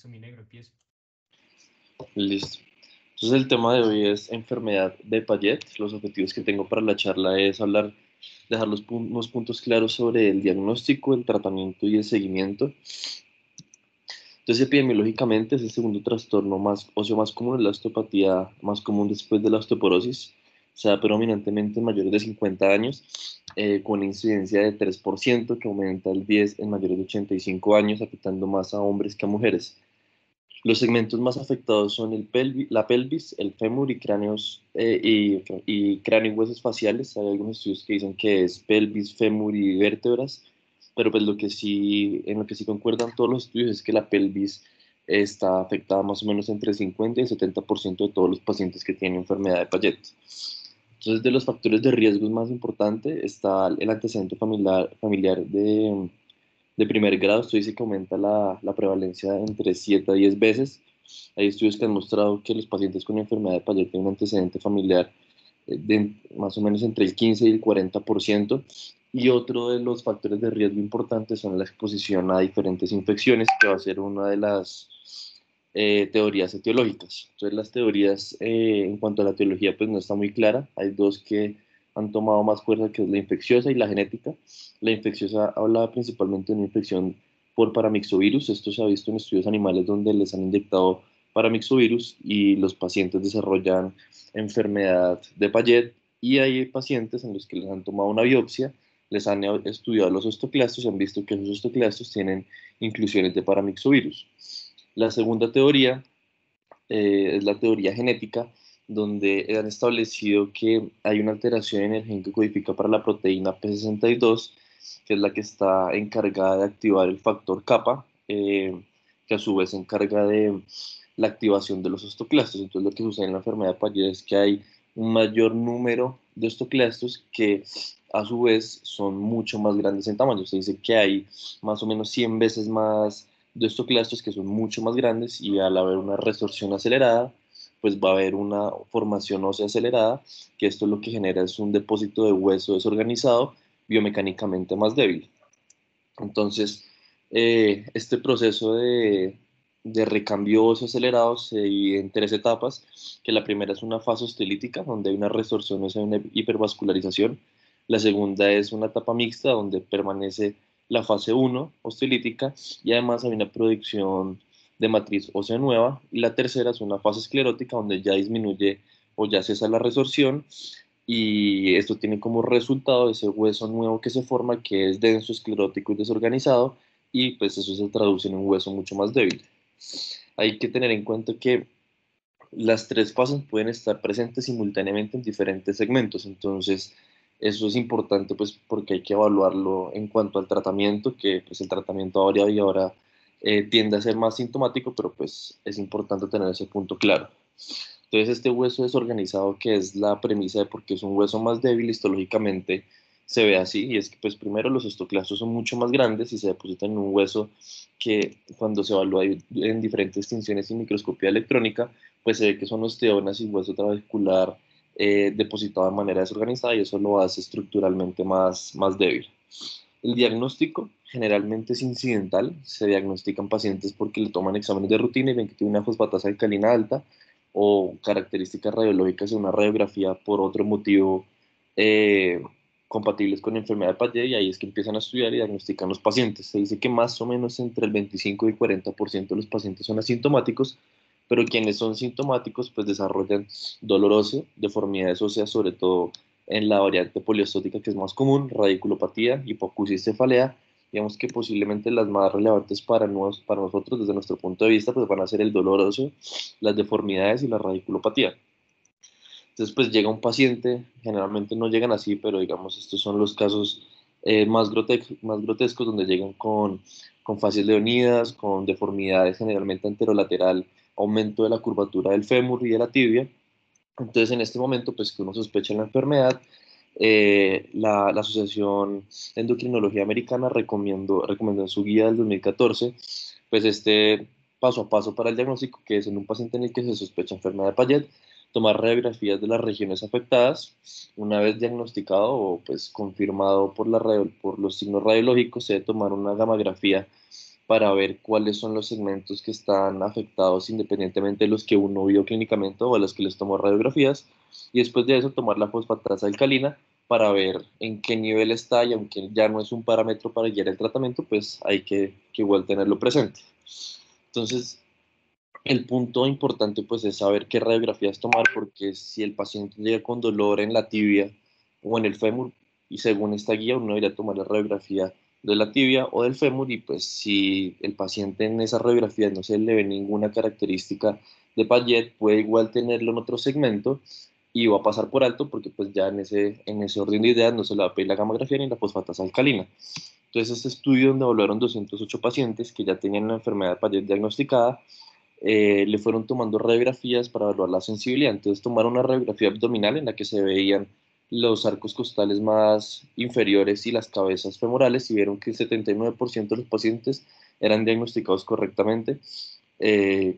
Listo, mi negro, empiezo. Listo. Entonces el tema de hoy es enfermedad de Payet. Los objetivos que tengo para la charla es dejar unos puntos claros sobre el diagnóstico, el tratamiento y el seguimiento. Entonces epidemiológicamente es el segundo trastorno más óseo más común, es la osteopatía más común después de la osteoporosis. Se da predominantemente en mayores de 50 años, con una incidencia de 3% que aumenta el 10 en mayores de 85 años, afectando más a hombres que a mujeres. Los segmentos más afectados son la pelvis, el fémur y y cráneo y huesos faciales. Hay algunos estudios que dicen que es pelvis, fémur y vértebras, pero pues en lo que sí concuerdan todos los estudios es que la pelvis está afectada más o menos entre 50 y 70% de todos los pacientes que tienen enfermedad de Payet. Entonces, de los factores de riesgo más importante está el antecedente familiar de primer grado. Esto dice que aumenta la prevalencia entre 7 a 10 veces. Hay estudios que han mostrado que los pacientes con enfermedad de Payet tienen un antecedente familiar de más o menos entre el 15 y el 40%. Y otro de los factores de riesgo importantes son la exposición a diferentes infecciones, que va a ser una de las teorías etiológicas. Entonces, las teorías en cuanto a la etiología, pues no está muy clara. Hay dos que han tomado más fuerza, que es la infecciosa y la genética. La infecciosa habla principalmente de una infección por paramyxovirus. Esto se ha visto en estudios animales donde les han inyectado paramyxovirus y los pacientes desarrollan enfermedad de Payet, y hay pacientes en los que les han tomado una biopsia, les han estudiado los osteoclastos y han visto que esos osteoclastos tienen inclusiones de paramyxovirus. La segunda teoría es la teoría genética, donde han establecido que hay una alteración en el gen que codifica para la proteína P62, que es la que está encargada de activar el factor kappa, que a su vez se encarga de la activación de los osteoclastos. Entonces, lo que sucede en la enfermedad de Payet es que hay un mayor número de osteoclastos que a su vez son mucho más grandes en tamaño. Se dice que hay más o menos 100 veces más de osteoclastos que son mucho más grandes, y al haber una resorción acelerada, pues va a haber una formación ósea acelerada, que esto lo que genera es un depósito de hueso desorganizado, biomecánicamente más débil. Entonces, este proceso de recambio óseo acelerado se divide en tres etapas, que la primera es una fase osteolítica, donde hay una resorción ósea y una hipervascularización. La segunda es una etapa mixta, donde permanece la fase 1 osteolítica, y además hay una producción de matriz ósea nueva. Y la tercera es una fase esclerótica, donde ya disminuye o ya cesa la resorción, y esto tiene como resultado ese hueso nuevo que se forma, que es denso, esclerótico y desorganizado, y pues eso se traduce en un hueso mucho más débil. Hay que tener en cuenta que las tres fases pueden estar presentes simultáneamente en diferentes segmentos. Entonces eso es importante, pues, porque hay que evaluarlo en cuanto al tratamiento, que pues el tratamiento ha variado y ahora tiende a ser más sintomático, pero pues es importante tener ese punto claro. Entonces, este hueso desorganizado, que es la premisa de por qué es un hueso más débil, histológicamente se ve así, y es que pues primero los osteoclastos son mucho más grandes y se depositan en un hueso que, cuando se evalúa en diferentes tinciones y microscopía electrónica, pues se ve que son osteonas y hueso trabecular depositado de manera desorganizada, y eso lo hace estructuralmente más débil. El diagnóstico generalmente es incidental. Se diagnostican pacientes porque le toman exámenes de rutina y ven que tiene una fosfatasa alcalina alta o características radiológicas en una radiografía por otro motivo eh, compatibles con la enfermedad de Payet, y ahí es que empiezan a estudiar y diagnostican los pacientes. Se dice que más o menos entre el 25 y 40% de los pacientes son asintomáticos, pero quienes son sintomáticos pues desarrollan dolor óseo, deformidades óseas, sobre todo en la variante poliostótica, que es más común, radiculopatía, hipoacusia y cefalea. Digamos que posiblemente las más relevantes para nosotros desde nuestro punto de vista pues van a ser el dolor óseo, las deformidades y la radiculopatía. Entonces pues llega un paciente, generalmente no llegan así, pero digamos estos son los casos más grotescos, donde llegan con fascias leonidas, con deformidades generalmente anterolateral, aumento de la curvatura del fémur y de la tibia. Entonces, en este momento, pues que uno sospecha la enfermedad, la Asociación de Endocrinología Americana recomendó en su guía del 2014, pues este paso a paso para el diagnóstico, que es en un paciente en el que se sospecha enfermedad de Payet, tomar radiografías de las regiones afectadas. Una vez diagnosticado o pues confirmado por los signos radiológicos, se debe tomar una gamografía para ver cuáles son los segmentos que están afectados independientemente de los que uno vio clínicamente o a los que les tomó radiografías, y después de eso tomar la fosfatasa alcalina para ver en qué nivel está, y aunque ya no es un parámetro para guiar el tratamiento, pues hay que igual tenerlo presente. Entonces, el punto importante pues es saber qué radiografías tomar, porque si el paciente llega con dolor en la tibia o en el fémur, y según esta guía uno debería tomar la radiografía de la tibia o del fémur, y pues si el paciente en esa radiografía no se le ve ninguna característica de Payet, puede igual tenerlo en otro segmento y va a pasar por alto, porque pues ya en ese orden de ideas no se le va a pedir la gamografía ni la fosfatasa alcalina. Entonces, este estudio donde evaluaron 208 pacientes que ya tenían la enfermedad de Payet diagnosticada, le fueron tomando radiografías para evaluar la sensibilidad. Entonces tomaron una radiografía abdominal en la que se veían los arcos costales más inferiores y las cabezas femorales, y vieron que el 79% de los pacientes eran diagnosticados correctamente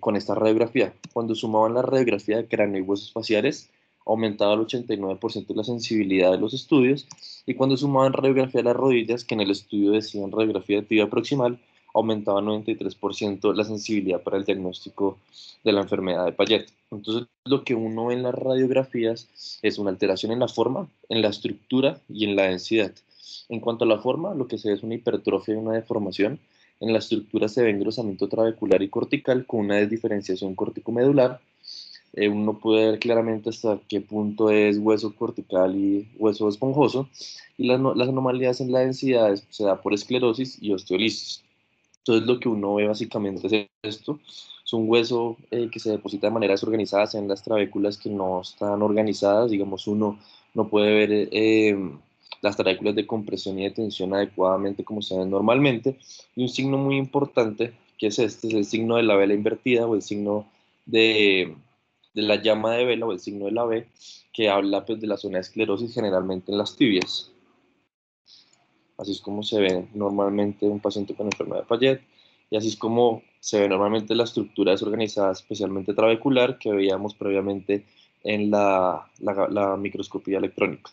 con esta radiografía. Cuando sumaban la radiografía de cráneo y huesos faciales, aumentaba el 89% la sensibilidad de los estudios, y cuando sumaban radiografía de las rodillas, que en el estudio decían radiografía de tibia proximal, aumentaba 93% la sensibilidad para el diagnóstico de la enfermedad de Payet. Entonces, lo que uno ve en las radiografías es una alteración en la forma, en la estructura y en la densidad. En cuanto a la forma, lo que se ve es una hipertrofia y una deformación. En la estructura se ve engrosamiento trabecular y cortical con una desdiferenciación corticomedular. Uno puede ver claramente hasta qué punto es hueso cortical y hueso esponjoso. Y las anomalías en la densidad se da por esclerosis y osteolisis. Entonces lo que uno ve básicamente es esto: es un hueso que se deposita de manera desorganizada, en las trabéculas que no están organizadas. Digamos, uno no puede ver las trabéculas de compresión y de tensión adecuadamente como se ven normalmente. Y un signo muy importante, que es el signo de la vela invertida, o el signo de, de la llama de vela, o el signo de la V, que habla pues de la zona de esclerosis generalmente en las tibias. Así es como se ve normalmente un paciente con enfermedad de Payet, y así es como se ve normalmente la estructura desorganizada, especialmente trabecular, que veíamos previamente en la microscopía electrónica.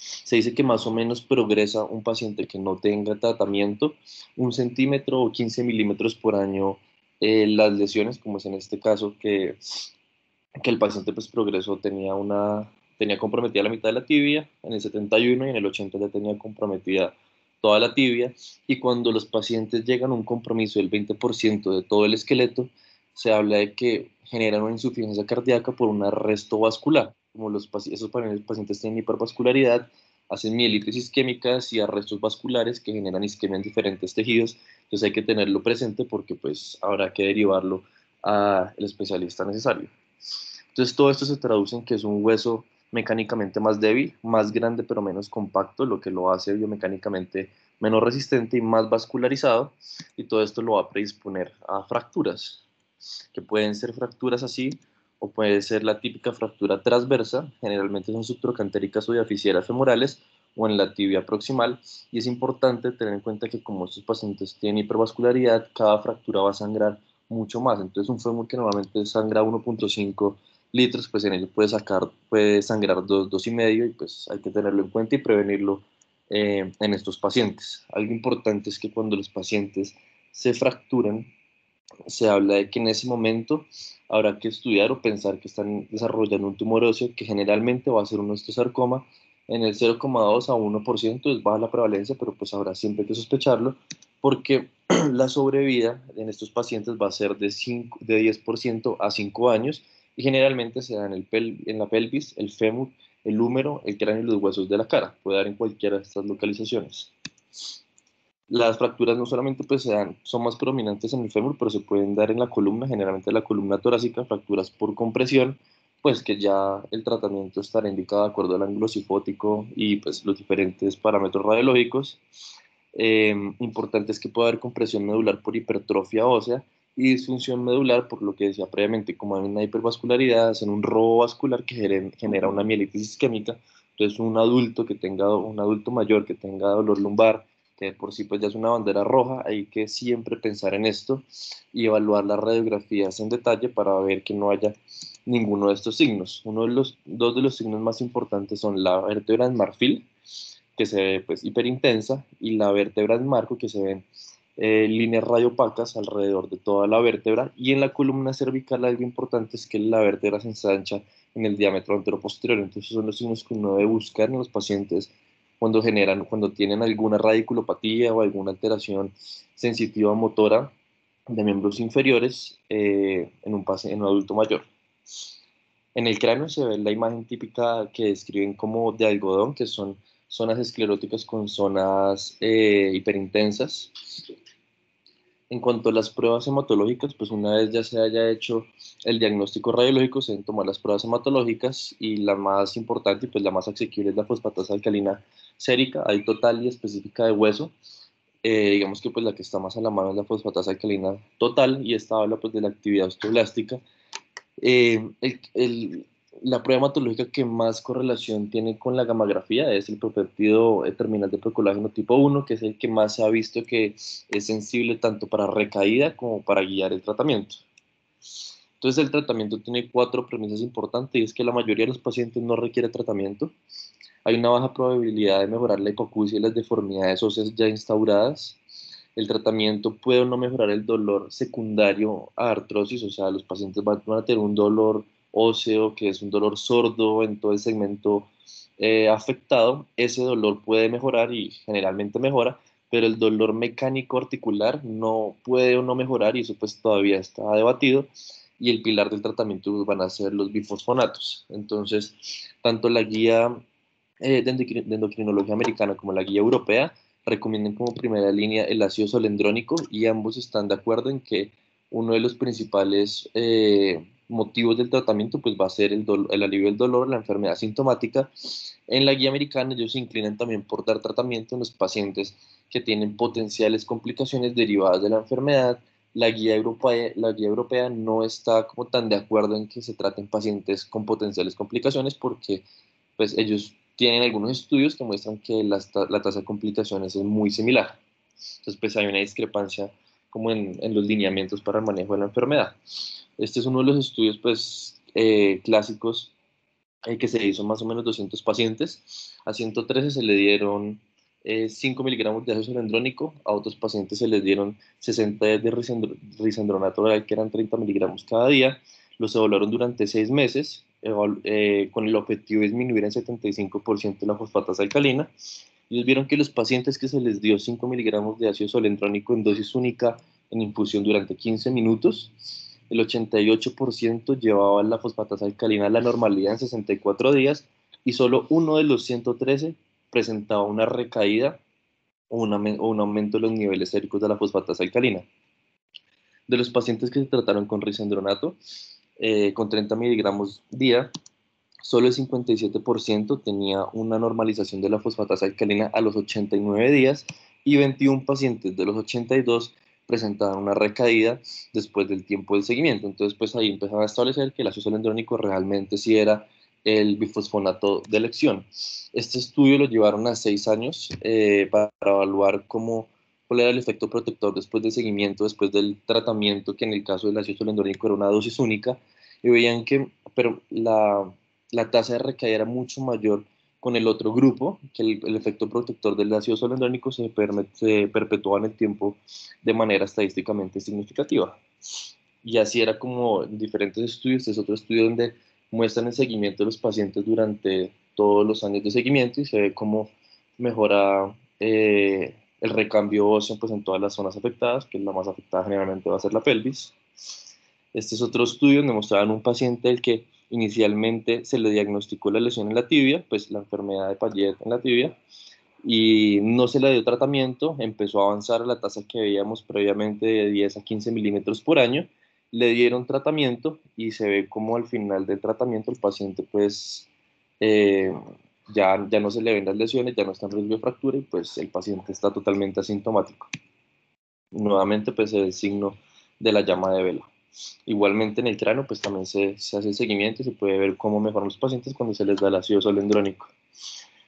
Se dice que más o menos progresa un paciente que no tenga tratamiento 1 centímetro o 15 milímetros por año las lesiones, como es en este caso, que el paciente pues progresó, tenía comprometida la mitad de la tibia en el 71, y en el 80 ya tenía comprometida toda la tibia. Y cuando los pacientes llegan a un compromiso del 20% de todo el esqueleto, se habla de que generan una insuficiencia cardíaca por un arresto vascular. Como esos pacientes tienen hipervascularidad, hacen mielitis isquémicas y arrestos vasculares que generan isquemia en diferentes tejidos. Entonces hay que tenerlo presente, porque pues habrá que derivarlo al especialista necesario. Entonces todo esto se traduce en que es un hueso mecánicamente más débil, más grande pero menos compacto, lo que lo hace biomecánicamente menos resistente y más vascularizado, y todo esto lo va a predisponer a fracturas, que pueden ser fracturas así, o puede ser la típica fractura transversa, generalmente son subtrocantéricas o diaficiales femorales, o en la tibia proximal. Y es importante tener en cuenta que como estos pacientes tienen hipervascularidad, cada fractura va a sangrar mucho más. Entonces un fémur que normalmente sangra 1,5 litros, pues en ello puede sangrar 2,5, y pues hay que tenerlo en cuenta y prevenirlo en estos pacientes. Algo importante es que cuando los pacientes se fracturan, se habla de que en ese momento habrá que estudiar o pensar que están desarrollando un tumor óseo, que generalmente va a ser un osteosarcoma. En el 0,2 a 1% es baja la prevalencia, pero pues habrá siempre que sospecharlo, porque la sobrevida en estos pacientes va a ser de 10% a 5 años, y generalmente se da en la pelvis, el fémur, el húmero, el cráneo y los huesos de la cara. Puede dar en cualquiera de estas localizaciones. Las fracturas no solamente pues son más prominentes en el fémur, pero se pueden dar en la columna, generalmente en la columna torácica, fracturas por compresión, pues que ya el tratamiento estará indicado de acuerdo al ángulo cifótico y pues los diferentes parámetros radiológicos. Importante es que pueda haber compresión medular por hipertrofia ósea y disfunción medular, por lo que decía previamente, como hay una hipervascularidad, en un robo vascular que genera una mielitis isquémica. Entonces un adulto mayor que tenga dolor lumbar, que por sí pues ya es una bandera roja, hay que siempre pensar en esto y evaluar las radiografías en detalle para ver que no haya ninguno de estos signos. Dos de los signos más importantes son la vértebra en marfil, que se ve pues hiperintensa, y la vértebra en marco, que se ve líneas radiopacas alrededor de toda la vértebra, y en la columna cervical algo importante es que la vértebra se ensancha en el diámetro anteroposterior. Entonces son los signos que uno debe buscar en los pacientes cuando tienen alguna radiculopatía o alguna alteración sensitiva motora de miembros inferiores en un adulto mayor. En el cráneo se ve la imagen típica que describen como de algodón, que son zonas escleróticas con zonas hiperintensas. En cuanto a las pruebas hematológicas, pues una vez ya se haya hecho el diagnóstico radiológico, se deben tomar las pruebas hematológicas, y la más importante y pues la más asequible es la fosfatasa alcalina sérica, hay total y específica de hueso. Digamos que pues la que está más a la mano es la fosfatasa alcalina total, y esta habla pues de la actividad osteoblástica. La prueba hematológica que más correlación tiene con la gammagrafía es el propéptido terminal de procolágeno tipo 1, que es el que más se ha visto que es sensible tanto para recaída como para guiar el tratamiento. Entonces el tratamiento tiene cuatro premisas importantes, y es que la mayoría de los pacientes no requiere tratamiento. Hay una baja probabilidad de mejorar la hipoacusia y las deformidades óseas ya instauradas. El tratamiento puede o no mejorar el dolor secundario a artrosis, o sea, los pacientes van a tener un dolor óseo, que es un dolor sordo en todo el segmento afectado. Ese dolor puede mejorar y generalmente mejora, pero el dolor mecánico articular no puede o no mejorar, y eso pues todavía está debatido. Y el pilar del tratamiento van a ser los bifosfonatos. Entonces, tanto la guía de endocrinología americana como la guía europea recomiendan como primera línea el ácido solendrónico, y ambos están de acuerdo en que uno de los principales motivos del tratamiento pues va a ser el alivio del dolor, la enfermedad sintomática. En la guía americana ellos se inclinan también por dar tratamiento en los pacientes que tienen potenciales complicaciones derivadas de la enfermedad. La guía europea no está como tan de acuerdo en que se traten pacientes con potenciales complicaciones, porque pues ellos tienen algunos estudios que muestran que la tasa de complicaciones es muy similar. Entonces, pues hay una discrepancia como en los lineamientos para el manejo de la enfermedad. Este es uno de los estudios, pues, clásicos, que se hizo más o menos 200 pacientes. A 113 se le dieron 5 miligramos de ácido solendrónico, a otros pacientes se les dieron 60 de risendronato oral, que eran 30 miligramos cada día. Los evaluaron durante 6 meses, con el objetivo de disminuir en 75% la fosfatasa alcalina. Ellos vieron que los pacientes que se les dio 5 miligramos de ácido solendrónico en dosis única en infusión durante 15 minutos, el 88% llevaba la fosfatasa alcalina a la normalidad en 64 días, y solo uno de los 113 presentaba una recaída o un aumento de los niveles séricos de la fosfatasa alcalina. De los pacientes que se trataron con risendronato, con 30 miligramos día, solo el 57% tenía una normalización de la fosfatasa alcalina a los 89 días, y 21 pacientes de los 82 presentaban una recaída después del tiempo del seguimiento. Entonces, pues ahí empezaron a establecer que el ácido solendrónico realmente sí era el bifosfonato de elección. Este estudio lo llevaron a 6 años para evaluar cuál era el efecto protector después del seguimiento, después del tratamiento, que en el caso del ácido solendrónico era una dosis única, y veían que pero la tasa de recaída era mucho mayor con el otro grupo, que el efecto protector del ácido solendrónico se perpetuaba en el tiempo de manera estadísticamente significativa. Y así era como en diferentes estudios. Este es otro estudio donde muestran el seguimiento de los pacientes durante todos los años de seguimiento, y se ve cómo mejora el recambio óseo pues, en todas las zonas afectadas, que la más afectada generalmente va a ser la pelvis. Este es otro estudio donde mostraban un paciente al que inicialmente se le diagnosticó la lesión en la tibia, pues la enfermedad de Payet en la tibia, y no se le dio tratamiento. Empezó a avanzar a la tasa que veíamos previamente de 10 a 15 milímetros por año. Le dieron tratamiento, y se ve como al final del tratamiento el paciente pues eh, ya no se le ven las lesiones, ya no está en riesgo de fractura, y pues el paciente está totalmente asintomático. Nuevamente pues el signo de la llama de vela. Igualmente en el cráneo pues también se hace el seguimiento, y se puede ver cómo mejoran los pacientes cuando se les da el ácido solendrónico.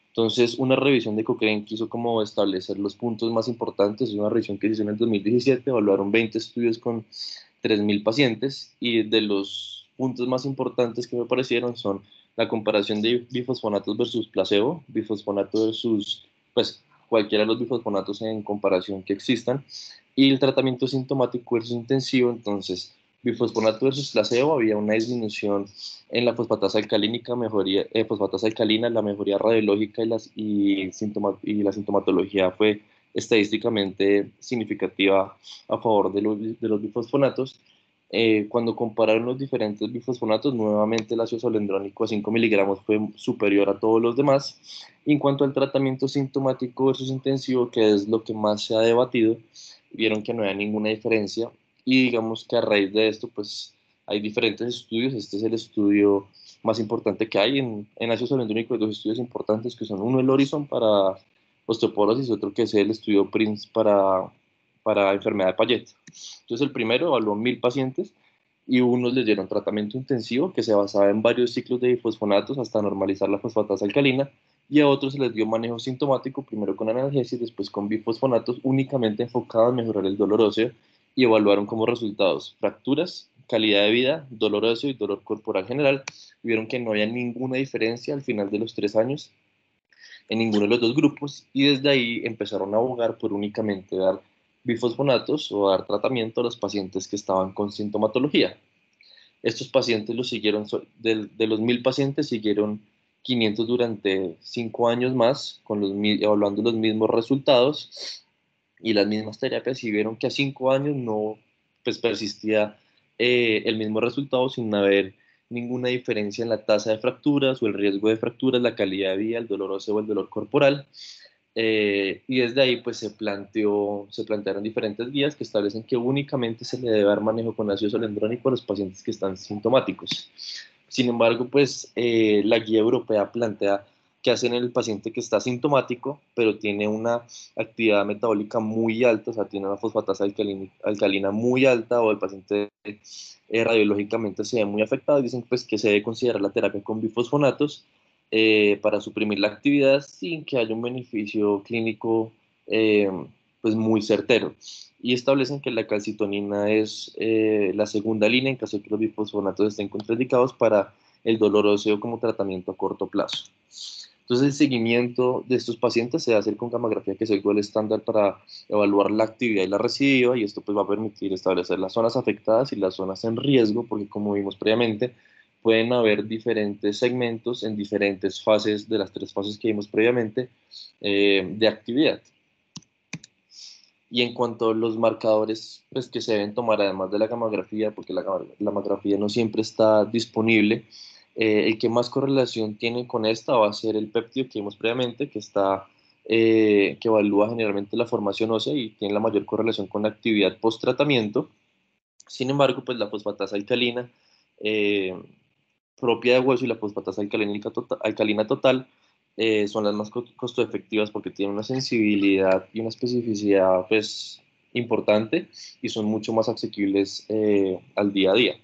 Entonces, una revisión de Cochrane quiso como establecer los puntos más importantes. Es una revisión que se hizo en el 2017, evaluaron 20 estudios con 3.000 pacientes, y de los puntos más importantes que me parecieron son la comparación de bifosfonatos versus placebo, bifosfonato versus, pues, cualquiera de los bifosfonatos en comparación que existan, Y el tratamiento sintomático versus intensivo, entonces, bifosfonato versus placebo, había una disminución en la fosfatasa alcalínica, fosfatasa alcalina, la mejoría radiológica y la sintomatología fue estadísticamente significativa a favor de los bifosfonatos. Cuando compararon los diferentes bifosfonatos, nuevamente el ácido solendrónico a 5 miligramos fue superior a todos los demás. Y en cuanto al tratamiento sintomático versus intensivo, que es lo que más se ha debatido, vieron que no había ninguna diferencia y digamos que a raíz de esto pues hay diferentes estudios. Este es el estudio más importante que hay en ácido solendrónico. Hay dos estudios importantes que son uno el Horizon para osteoporosis y otro que es el estudio PRINCE para enfermedad de Payet. Entonces el primero evaluó 1.000 pacientes y unos les dieron tratamiento intensivo que se basaba en varios ciclos de bifosfonatos hasta normalizar la fosfatasa alcalina, y a otros se les dio manejo sintomático, primero con analgesia y después con bifosfonatos, únicamente enfocado en mejorar el dolor óseo, y evaluaron como resultados fracturas, calidad de vida, dolor óseo y dolor corporal general. Vieron que no había ninguna diferencia al final de los 3 años en ninguno de los dos grupos, y desde ahí empezaron a abogar por únicamente dar bifosfonatos o dar tratamiento a los pacientes que estaban con sintomatología. Estos pacientes los siguieron, de los 1.000 pacientes, siguieron 500 durante 5 años más, evaluando los mismos resultados y las mismas terapias, y vieron que a 5 años no pues, persistía el mismo resultado sin haber ninguna diferencia en la tasa de fracturas o el riesgo de fracturas, la calidad de vida, el dolor óseo o el dolor corporal. Y desde ahí pues se plantearon diferentes guías que establecen que únicamente se le debe dar manejo con ácido solendrónico a los pacientes que están sintomáticos. Sin embargo, pues la guía europea plantea que hacen el paciente que está sintomático, pero tiene una actividad metabólica muy alta, o sea, tiene una fosfatasa alcalina muy alta, o el paciente radiológicamente se ve muy afectado, y dicen pues que se debe considerar la terapia con bifosfonatos para suprimir la actividad sin que haya un beneficio clínico eh, pues muy certero. Y establecen que la calcitonina es la segunda línea en caso de que los bifosfonatos estén contraindicados para el dolor óseo como tratamiento a corto plazo. Entonces, el seguimiento de estos pacientes se va a hacer con gamografía, que es el gold estándar para evaluar la actividad y la recidiva, y esto pues va a permitir establecer las zonas afectadas y las zonas en riesgo, porque como vimos previamente, pueden haber diferentes segmentos en diferentes fases de las 3 fases que vimos previamente de actividad. Y en cuanto a los marcadores pues, que se deben tomar, además de la gamografía, porque la gamografía no siempre está disponible, el que más correlación tiene con esta va a ser el péptido que vimos previamente, que evalúa generalmente la formación ósea y tiene la mayor correlación con la actividad post-tratamiento. Sin embargo, pues la fosfatasa alcalina eh, propia de hueso y la fosfatasa alcalina total son las más costo efectivas porque tienen una sensibilidad y una especificidad pues importante y son mucho más asequibles al día a día.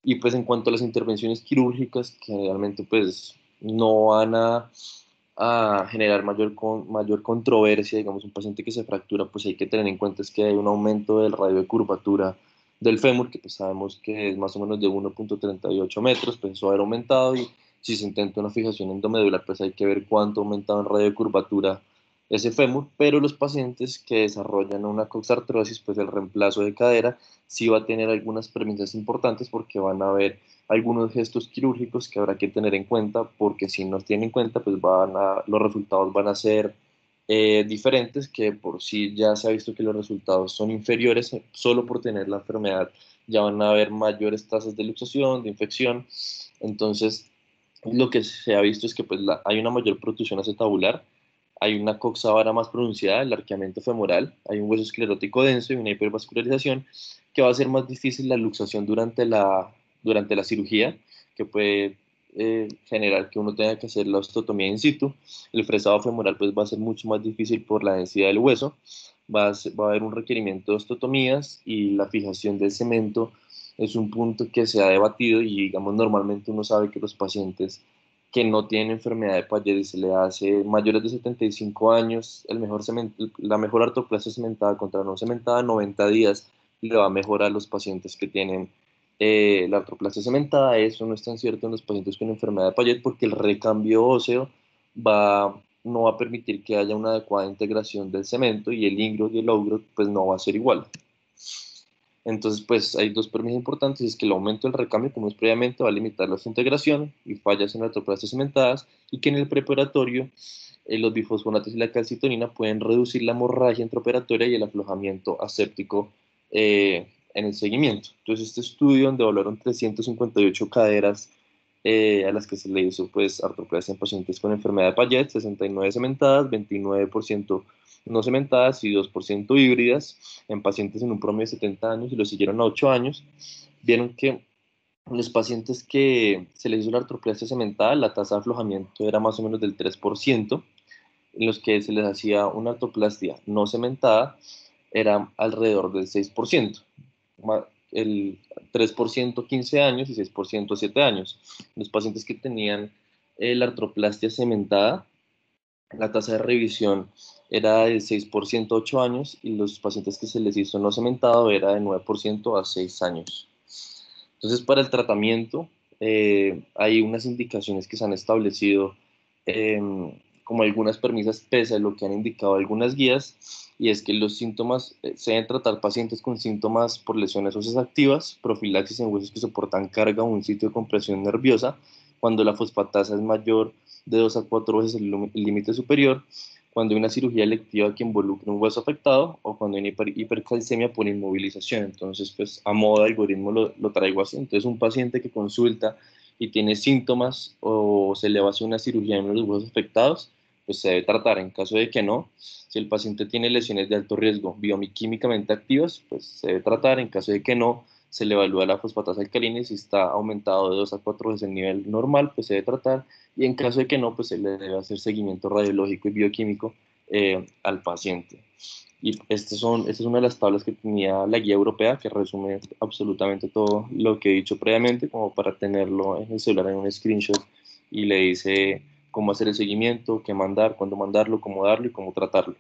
Y pues en cuanto a las intervenciones quirúrgicas, que realmente pues no van a generar mayor controversia, digamos un paciente que se fractura, pues hay que tener en cuenta es que hay un aumento del radio de curvatura del fémur, que pues sabemos que es más o menos de 1,38 metros, pues eso va a haber aumentado, y si se intenta una fijación endomedular, pues hay que ver cuánto ha aumentado en radio de curvatura ese fémur. Pero los pacientes que desarrollan una coxartrosis, pues el reemplazo de cadera sí va a tener algunas premisas importantes, porque van a haber algunos gestos quirúrgicos que habrá que tener en cuenta, porque si no tienen en cuenta, pues los resultados van a ser diferentes, que por sí ya se ha visto que los resultados son inferiores solo por tener la enfermedad, ya van a haber mayores tasas de luxación, de infección. Entonces, lo que se ha visto es que pues, hay una mayor protusión acetabular, hay una coxa vara más pronunciada, el arqueamiento femoral, hay un hueso esclerótico denso y una hipervascularización, que va a hacer más difícil la luxación durante la cirugía, que puede generar que uno tenga que hacer la osteotomía in situ. El fresado femoral pues, va a ser mucho más difícil por la densidad del hueso, va a haber un requerimiento de osteotomías, y la fijación del cemento es un punto que se ha debatido, y digamos normalmente uno sabe que los pacientes que no tienen enfermedad de Payet y se le hace mayores de 75 años, la mejor artroplasia cementada contra no cementada, 90 días le va a mejorar a los pacientes que tienen la artroplasia cementada. Eso no es tan cierto en los pacientes con enfermedad de Payet, porque el recambio óseo va no va a permitir que haya una adecuada integración del cemento y el ingrot y el outgrowth pues no va a ser igual. Entonces, pues hay dos premisas importantes, es que el aumento del recambio, como es previamente, va a limitar la integración y fallas en las artroplastas cementadas, y que en el preoperatorio los bifosfonatos y la calcitonina pueden reducir la hemorragia intraoperatoria y el aflojamiento aséptico en el seguimiento. Entonces, este estudio donde evaluaron 358 caderas a las que se le hizo pues artroplasia en pacientes con enfermedad de Payet, 69 cementadas, 29% no cementadas y 2% híbridas, en pacientes en un promedio de 70 años, y lo siguieron a 8 años, vieron que los pacientes que se les hizo la artroplasia cementada, la tasa de aflojamiento era más o menos del 3%, en los que se les hacía una artroplastia no cementada, era alrededor del 6%, el 3% 15 años y 6% 7 años. Los pacientes que tenían la artroplastia cementada, la tasa de revisión era del 6% a 8 años, y los pacientes que se les hizo no cementado era de 9% a 6 años. Entonces, para el tratamiento, hay unas indicaciones que se han establecido, eh, como algunas premisas pese a lo que han indicado algunas guías, y es que los síntomas se deben tratar pacientes con síntomas por lesiones óseas activas, profilaxis en huesos que soportan carga o un sitio de compresión nerviosa, cuando la fosfatasa es mayor de 2 a 4 veces el límite superior, cuando hay una cirugía electiva que involucra un hueso afectado, o cuando hay hipercalcemia por inmovilización. Entonces, pues a modo de algoritmo lo traigo así. Entonces, un paciente que consulta y tiene síntomas o se le va a hacer una cirugía en los huesos afectados, pues se debe tratar. En caso de que no, si el paciente tiene lesiones de alto riesgo bioquímicamente activas, pues se debe tratar. En caso de que no, se le evalúa la fosfatasa alcalina, y si está aumentado de 2 a 4 veces el nivel normal, pues se debe tratar, y en caso de que no, pues se le debe hacer seguimiento radiológico y bioquímico al paciente. Y esta es una de las tablas que tenía la guía europea, que resume absolutamente todo lo que he dicho previamente, como para tenerlo en el celular en un screenshot, y le dice cómo hacer el seguimiento, qué mandar, cuándo mandarlo, cómo darlo y cómo tratarlo.